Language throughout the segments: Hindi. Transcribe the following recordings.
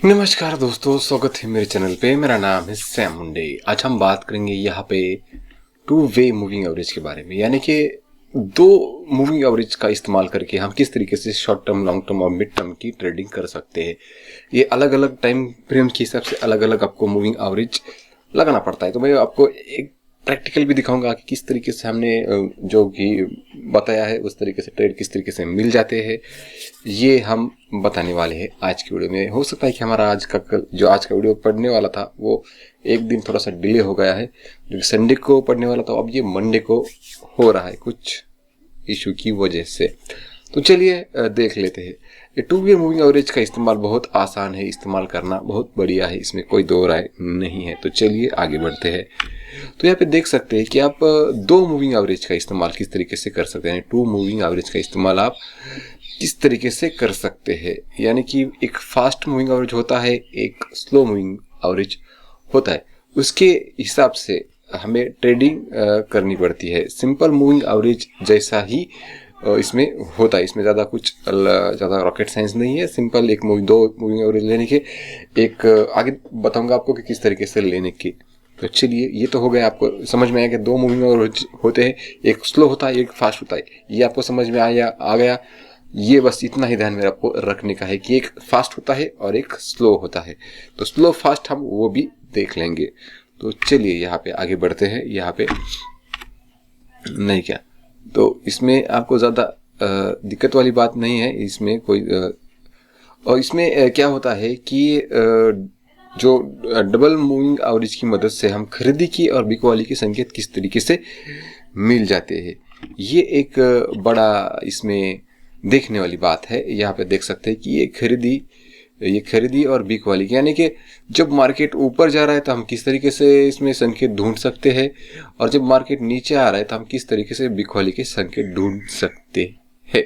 नमस्कार दोस्तों, स्वागत है मेरे चैनल पे। मेरा नाम है सैम मुंडे। आज हम बात करेंगे यहाँ पे टू वे मूविंग एवरेज के बारे में, यानी कि दो मूविंग एवरेज का इस्तेमाल करके हम किस तरीके से शॉर्ट टर्म, लॉन्ग टर्म और मिड टर्म की ट्रेडिंग कर सकते हैं। ये अलग अलग टाइम फ्रेम के हिसाब से अलग अलग आपको मूविंग एवरेज लगाना पड़ता है। तो मैं आपको एक प्रैक्टिकल भी दिखाऊंगा कि किस तरीके से हमने जो कि बताया है उस तरीके से ट्रेड किस तरीके से मिल जाते हैं, ये हम बताने वाले हैं आज की वीडियो में। हो सकता है कि हमारा आज का वीडियो पढ़ने वाला था वो एक दिन थोड़ा सा डिले हो गया है, जो कि संडे को पढ़ने वाला था, अब ये मंडे को हो रहा है कुछ इशू की वजह से। तो चलिए देख लेते हैं। ये टू वे मूविंग एवरेज का इस्तेमाल बहुत आसान है, इस्तेमाल करना बहुत बढ़िया है, इसमें कोई दो राय नहीं है। तो चलिए आगे बढ़ते हैं। तो यहाँ पे देख सकते हैं कि आप दो मूविंग एवरेज का इस्तेमाल किस तरीके से कर सकते हैं। टू मूविंग एवरेज का इस्तेमाल आप किस तरीके से कर सकते हैं, यानी कि एक फास्ट मूविंग एवरेज होता है, एक स्लो मूविंग एवरेज होता है। उसके हिसाब से हमें ट्रेडिंग करनी पड़ती है। सिंपल मूविंग एवरेज जैसा ही इसमें होता है, इसमें ज़्यादा रॉकेट साइंस नहीं है। सिंपल दो मूविंग एवरेज लेने के एक आगे बताऊंगा आपको कि किस तरीके से लेने के। तो चलिए, ये तो हो गया, आपको समझ में आया कि दो मूविंग एवरेज होते हैं, एक स्लो होता है एक फास्ट होता है। ये आपको समझ में आ गया। ये बस इतना ही ध्यान में आपको रखने का है कि एक फास्ट होता है और एक स्लो होता है। तो स्लो फास्ट हम वो भी देख लेंगे। तो चलिए यहाँ पे आगे बढ़ते हैं। यहाँ पे नहीं क्या, तो इसमें आपको ज़्यादा दिक्कत वाली बात नहीं है। इसमें कोई और इसमें क्या होता है कि जो डबल मूविंग एवरेज की मदद से हम खरीदी की और बिक वाली के संकेत किस तरीके से मिल जाते हैं, ये एक बड़ा इसमें देखने वाली बात है। यहाँ पे देख सकते हैं कि ये खरीदी और बिक वाली, यानी कि जब मार्केट ऊपर जा रहा है तो हम किस तरीके से इसमें संकेत ढूंढ सकते हैं, और जब मार्केट नीचे आ रहा है तो हम किस तरीके से बिक वाली के संकेत ढूंढ सकते हैं।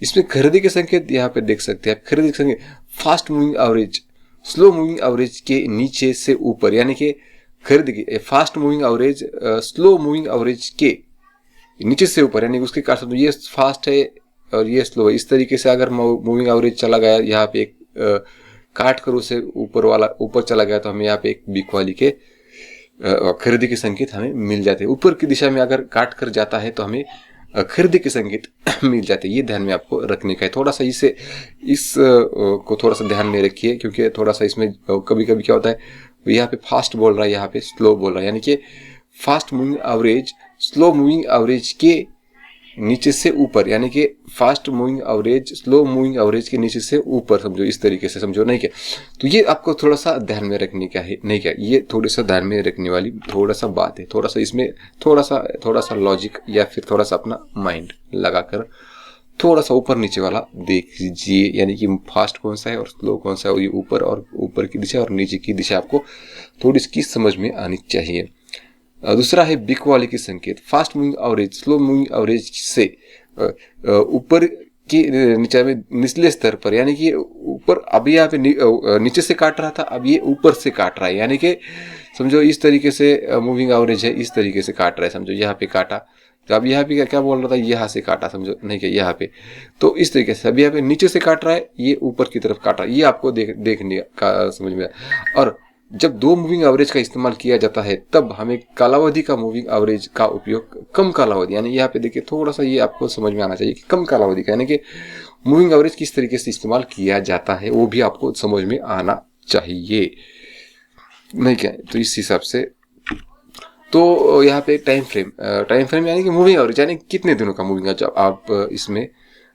इसमें खरीदी के संकेत यहाँ पे देख सकते हैं। खरीदी के संकेत fast moving average slow moving average के नीचे से ऊपर, यानी कि खरीदी की fast moving average slow moving average के नीचे से ऊपर, यानी उसके कारण तो ये फास्ट है और ये स्लो है। इस तरीके से अगर मूविंग एवरेज चला गया, यहाँ पे एक काट कर उसे ऊपर चला गया, तो हमें यहाँ पे एक बिक वाली के खरीदी के संकेत हमें मिल जाते हैं। ऊपर की दिशा में अगर काट कर जाता है तो हमें खरीदी के संकेत मिल जाते हैं। ये ध्यान में आपको रखने का है। थोड़ा सा इस को थोड़ा सा ध्यान में रखिए, क्योंकि थोड़ा सा इसमें कभी कभी क्या होता है, यहाँ पे फास्ट बोल रहा है, यहाँ पे स्लो बोल रहा है, यानी कि fast moving average slow moving average के नीचे से ऊपर, यानी कि fast moving average slow moving average के नीचे से ऊपर, समझो इस तरीके से, समझो नहीं क्या। तो ये आपको थोड़ा सा ध्यान में रखने का है, नहीं क्या, ये थोड़ा सा ध्यान में रखने वाली थोड़ा सा बात है। थोड़ा सा इसमें थोड़ा सा लॉजिक या फिर थोड़ा सा अपना माइंड लगाकर थोड़ा सा ऊपर नीचे वाला देख लीजिए, यानी कि फास्ट कौन सा है और स्लो कौन सा है। ये ऊपर की दिशा और नीचे की दिशा आपको थोड़ी इसकी समझ में आनी चाहिए। दूसरा है बिक वाले के संकेत। Fast moving average slow moving average से ऊपर की नीचे में निचले स्तर पर, यानी कि ऊपर अभी यहाँ पे नीचे से काट रहा था, अब ये ऊपर से काट रहा है, यानी कि समझो इस तरीके से मूविंग एवरेज है, इस तरीके से काट रहा है। समझो यहाँ पे काटा, तो अब यहाँ पे क्या बोल रहा था, यहाँ से काटा, समझो नहीं क्या, यहाँ पे तो इस तरीके से अभी यहाँ पे नीचे से काट रहा है, ये ऊपर की तरफ काट रहा है। ये आपको देखने का समझ में आया। और जब दो मूविंग एवरेज का इस्तेमाल किया जाता है तब हमें कालावधि का मूविंग एवरेज का उपयोग, कम कालावधि, यानी यहाँ पे देखिए थोड़ा सा ये आपको समझ में आना चाहिए कि कम कालावधि का, यानी कि मूविंग एवरेज किस तरीके से इस्तेमाल किया जाता है, वो भी आपको समझ में आना चाहिए, नहीं क्या। तो इस हिसाब से तो यहाँ पे टाइम फ्रेम यानी कि मूविंग एवरेज, यानी कितने दिनों का मूविंग एवरेज आप इसमें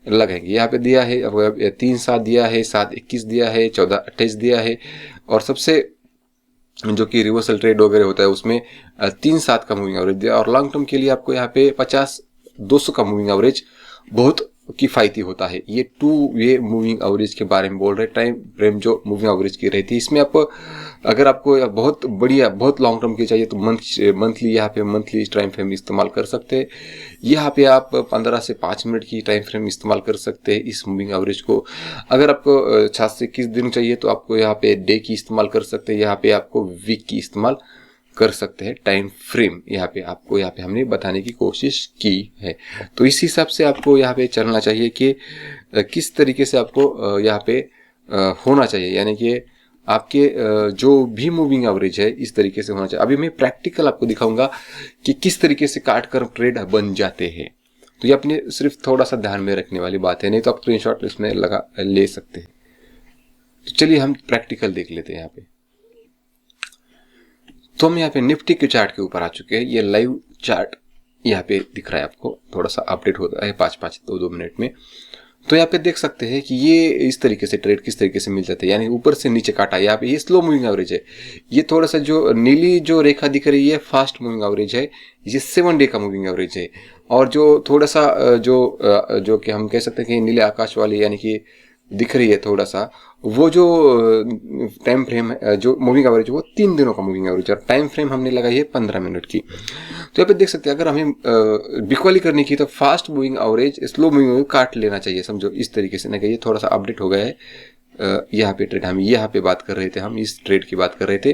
लगाएंगे। यहाँ पे दिया है 3-7 दिया है, 7-21 दिया है, 14-28 दिया है, और सबसे जो कि रिवर्सल ट्रेड वगैरह होता है उसमें 3-7 का मूविंग एवरेज दिया। और लॉन्ग टर्म के लिए आपको यहाँ पे 50-200 का मूविंग एवरेज बहुत किफायती होता है। ये टू वे मूविंग एवरेज के बारे में बोल रहे हैं। टाइम फ्रेम जो मूविंग एवरेज की रहती है, इसमें आपको अगर आपको बहुत बढ़िया बहुत लॉन्ग टर्म की चाहिए तो मंथली यहाँ पे मंथली टाइम फ्रेम इस्तेमाल कर सकते हैं। यहाँ पे आप 15 से 5 मिनट की टाइम फ्रेम इस्तेमाल कर सकते हैं इस मूविंग एवरेज को। अगर आपको 7 से 21 दिन चाहिए तो आपको यहाँ पे डे की इस्तेमाल कर सकते हैं, यहाँ पे आपको वीक की इस्तेमाल कर सकते हैं। टाइम फ्रेम यहाँ पे हमने बताने की कोशिश की है। तो इस हिसाब से आपको यहाँ पे चलना चाहिए कि किस तरीके से आपको यहाँ पे होना चाहिए, यानी कि आपके जो भी मूविंग एवरेज है इस तरीके से होना चाहिए। अभी मैं प्रैक्टिकल आपको दिखाऊंगा कि किस तरीके से काट कर ट्रेड बन जाते हैं। तो ये अपने सिर्फ थोड़ा सा ध्यान में रखने वाली बात है, नहीं तो आप स्क्रीनशॉट इसमें लगा ले सकते हैं। तो चलिए हम प्रैक्टिकल देख लेते हैं यहाँ पे। तो हम यहाँ पे निफ्टी के चार्ट के ऊपर आ चुके हैं। ये लाइव चार्ट यहाँ पे दिख रहा है आपको, थोड़ा सा अपडेट होता है 5-5 2-2 मिनट में। तो यहाँ पे देख सकते हैं कि ये इस तरीके से ट्रेड किस तरीके से मिल जाते हैं, यानी ऊपर से नीचे काटा। यहाँ पे ये स्लो मूविंग एवरेज है। ये थोड़ा सा जो नीली जो रेखा दिख रही है फास्ट मूविंग एवरेज है, ये 7 डे का मूविंग एवरेज है। और जो थोड़ा सा जो कि हम कह सकते हैं कि नीले आकाश वाली यानी कि दिख रही है थोड़ा सा, वो जो टाइम फ्रेम है, जो मूविंग एवरेज वो 3 दिनों का मूविंग एवरेज है। और टाइम फ्रेम हमने लगाई है 15 मिनट की। तो यहाँ पे देख सकते हैं अगर हमें बिक्वाली करनी की तो fast moving average slow moving average काट लेना चाहिए, समझो इस तरीके से। ना कि ये थोड़ा सा अपडेट हो गया है। यहाँ पे ट्रेड हम यहाँ पे बात कर रहे थे, हम इस ट्रेड की बात कर रहे थे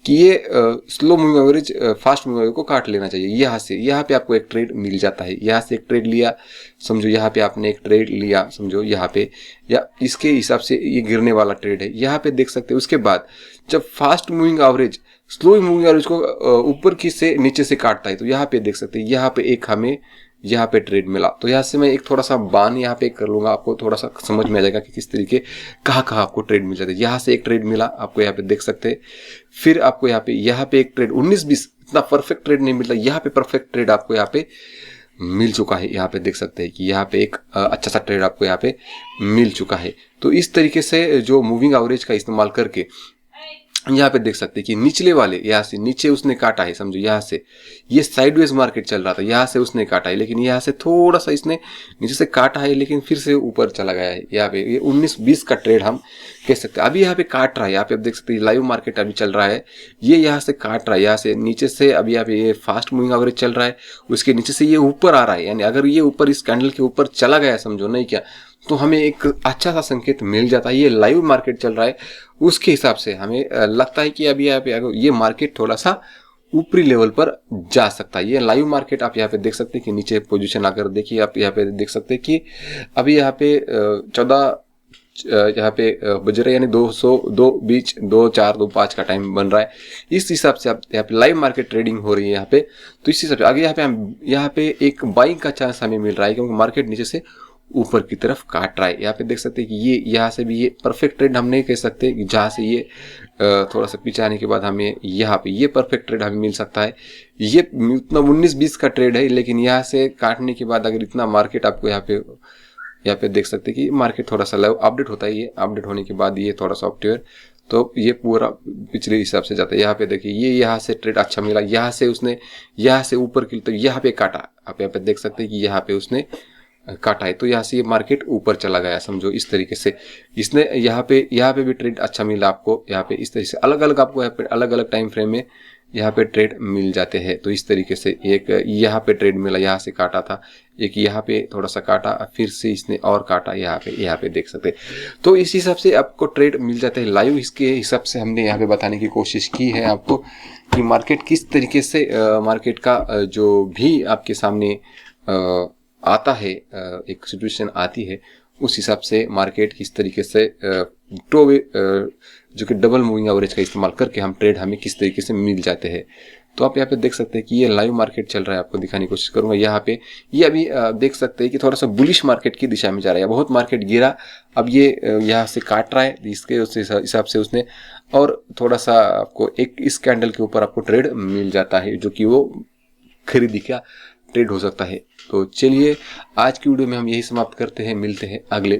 कि ये slow moving average fast moving average को काट लेना चाहिए। यहाँ पे आपको एक ट्रेड मिल जाता है। यहाँ से एक ट्रेड लिया, समझो यहाँ पे आपने एक ट्रेड लिया, समझो यहाँ पे, या इसके हिसाब से ये गिरने वाला ट्रेड है। यहाँ पे देख सकते हैं उसके बाद जब fast moving average slow moving average को ऊपर की से नीचे से काटता है, तो यहाँ पे देख सकते हैं यहाँ पे एक हमें यहाँ पे ट्रेड मिला। तो यहाँ से मैं एक थोड़ा सा बान यहाँ पे कर लूंगा, आपको थोड़ा सा समझ में आ जाएगा कि किस तरीके कहाँ आपको ट्रेड मिल जाता है। यहाँ से एक ट्रेड मिला आपको, यहाँ पे देख सकते हैं। फिर आपको यहाँ पे एक ट्रेड 19-20, इतना परफेक्ट ट्रेड नहीं मिलता, यहाँ पे परफेक्ट ट्रेड आपको यहाँ पे मिल चुका है। यहाँ पे देख सकते हैं कि यहाँ पे एक अच्छा सा ट्रेड आपको यहाँ पे मिल चुका है। तो इस तरीके से जो मूविंग एवरेज का इस्तेमाल करके यहाँ पे देख सकते हैं कि निचले वाले यहाँ से नीचे उसने काटा है, समझो यहाँ से ये साइडवेज मार्केट चल रहा था, यहाँ से उसने काटा है, लेकिन यहाँ से थोड़ा सा इसने नीचे से काटा है, लेकिन फिर से ऊपर चला गया है। यहाँ पे ये 19-20 का ट्रेड हम कह सकते हैं। अभी यहाँ पे काट रहा है, यहाँ पे आप देख सकते हैं लाइव मार्केट अभी चल रहा है, ये यहाँ से काट रहा है, यहाँ से नीचे से अभी यहाँ पे ये फास्ट मूविंग एवरेज चल रहा है, उसके नीचे से ये ऊपर आ रहा है। यानी अगर ये ऊपर इस कैंडल के ऊपर चला गया, समझो नहीं क्या, तो हमें एक अच्छा सा संकेत मिल जाता है। ये लाइव मार्केट चल रहा है, उसके हिसाब से हमें लगता है कि अभी यहाँ पे ये मार्केट थोड़ा सा ऊपरी लेवल पर जा सकता है। ये लाइव मार्केट आप यहाँ पे देख सकते हैं कि नीचे पोजीशन आकर देखिए, आप यहाँ पे देख सकते हैं कि अभी यहाँ पे 14 यहाँ पे बज रहे, यानी 202 बीच 2-4-2-5 का टाइम बन रहा है। इस हिसाब से आप यहाँ पे लाइव मार्केट ट्रेडिंग हो रही है यहाँ पे। तो इस हिसाब से आगे यहाँ पे एक बाइंग का चांस हमें मिल रहा है, क्योंकि मार्केट नीचे से ऊपर की तरफ काट रहा है। यहाँ पे देख सकते हैं कि ये यहाँ से भी ये परफेक्ट ट्रेड हम नहीं कह सकते, जहाँ से ये थोड़ा सा पीछे आने के बाद हमें यहाँ पे ये परफेक्ट ट्रेड हमें मिल सकता है। ये उतना 19-20 का ट्रेड है, लेकिन यहाँ से काटने के बाद अगर इतना मार्केट आपको यहाँ पे देख सकते हैं कि मार्केट थोड़ा सा अपडेट होता है। ये अपडेट होने के बाद ये थोड़ा सा सॉफ्टवेयर, तो ये पूरा पिछले हिसाब से जाता है। यहाँ पे देखिए ये यहाँ से ट्रेड अच्छा मिला, यहाँ से उसने यहाँ से ऊपर की, तो यहाँ पे काटा, आप यहाँ पे देख सकते हैं कि यहाँ पे उसने काटा है, तो यहाँ से ये मार्केट ऊपर चला गया, समझो इस तरीके से। इसने यहाँ पे भी ट्रेड अच्छा मिला आपको। यहाँ पे इस तरीके से अलग अलग आपको यहाँ पे अलग अलग टाइम फ्रेम में यहाँ पे ट्रेड मिल जाते हैं। तो इस तरीके से एक यहाँ पे ट्रेड मिला, यहाँ से काटा था, एक यहाँ पे थोड़ा सा काटा, फिर से इसने और काटा, यहाँ पे देख सकते हैं। तो इस हिसाब से आपको ट्रेड मिल जाते हैं लाइव। इसके हिसाब से हमने यहाँ पे बताने की कोशिश की है आपको कि मार्केट किस तरीके से मार्केट का जो भी आपके सामने आता है, एक सिचुएशन आती है, उस हिसाब से मार्केट किस तरीके से जो कि डबल मूविंग एवरेज का इस्तेमाल करके हम ट्रेड हमें किस तरीके से मिल जाते हैं। तो आप यहाँ पे देख सकते हैं कि ये लाइव मार्केट चल रहा है, आपको दिखाने की कोशिश करूंगा। यहाँ पे ये अभी देख सकते हैं कि थोड़ा सा बुलिश मार्केट की दिशा में जा रहा है, बहुत मार्केट गिरा, अब ये यहाँ से काट रहा है, इसके उस हिसाब से उसने और थोड़ा सा आपको एक इस कैंडल के ऊपर आपको ट्रेड मिल जाता है, जो कि वो खरीदी का ट्रेड हो सकता है। तो चलिए आज की वीडियो में हम यही समाप्त करते हैं, मिलते हैं अगले